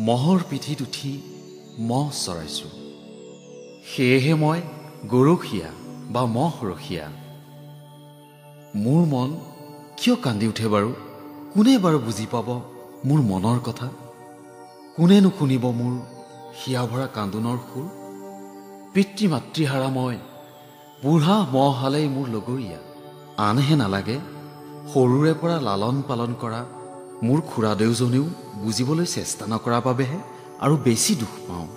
মহৰ পিঠিত উঠি মহ চৰাইছোঁ। সেয়েহে মই গৰখীয়া বা মহ ৰখীয়া। মোৰ মন কিয় কান্দি উঠে বাৰু? কোনে বাৰু বুজি পাব মোৰ মনৰ কথা? কোনে নুশুনিব মোৰ হিয়া ভৰা কান্দোনৰ সুৰ? পিতৃ মাতৃহাৰা মই, বুঢ়া মহ হালেই মোৰ লগৰীয়া। আনহে নালাগে সৰুৰে পৰা লালন পালন কৰা মোৰ খুৰাদেউজনেও বুজিবলৈ চেষ্টা নকৰাৰ বাবেহে আৰু বেছি দুখ পাওঁ।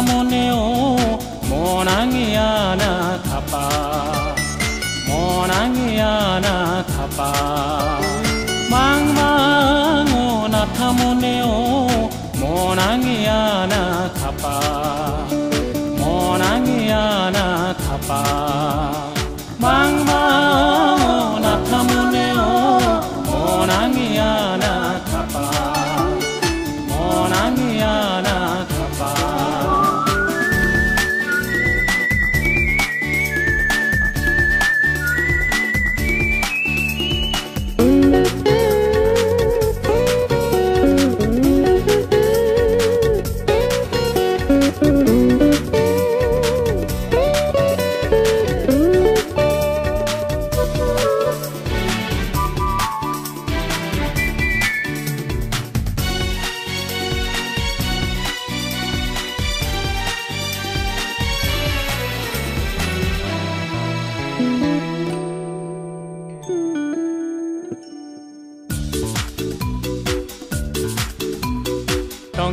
Moneo, Monangiana Kapa, Monangiana Kapa, Mangmango Natamoneo, Monangiana Kapa, Monangiana Kapa, Mangmango Natamoneo, Monangiana Kapa, Monangiana Kapa.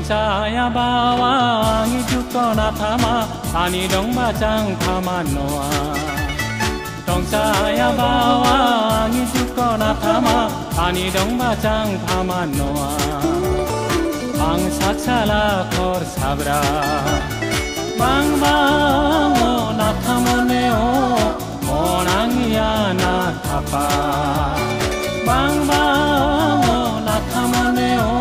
Saya bawang itu na thama ani dong bajang thama noa. Dong saya bawang itu na thama ani dong bajang thama noa. Bang satsala kor sabra. Bang bang na thamoneo monangia na thapa. Bang bang na thamoneo.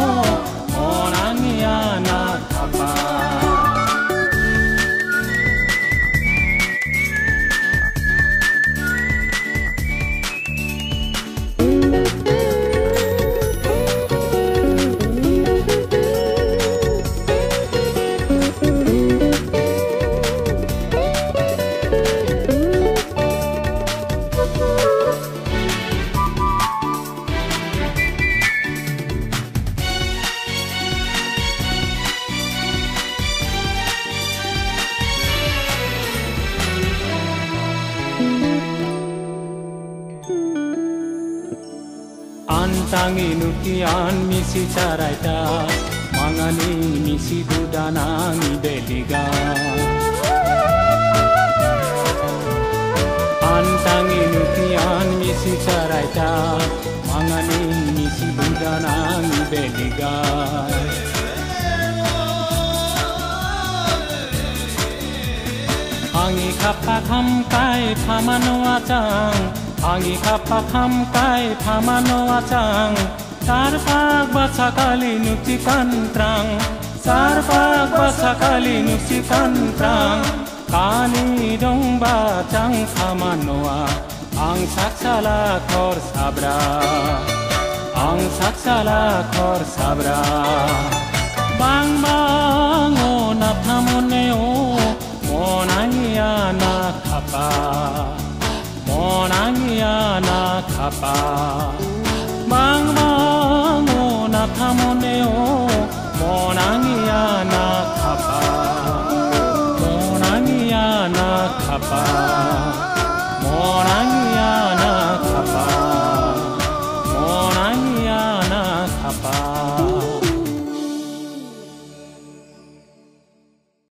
Antangi nukian misi caraita mangani misi dudanangi beliga Antangi nukian misi caraita mangani misi dudanangi beliga Angi kapak hamkai pamanoa chang Angi kapak hamkai pamanoa chang Sarpak basakali nuksi kantrang Sarpak basakali nuksi kantrang Kali dong bacang pamanoa Ang saksala kor sabra Ang saksala kor sabra Bang bang o naphamoneo Monangiana kapa khapa bang bang o na thamone o monangia na khapa monangia na khapa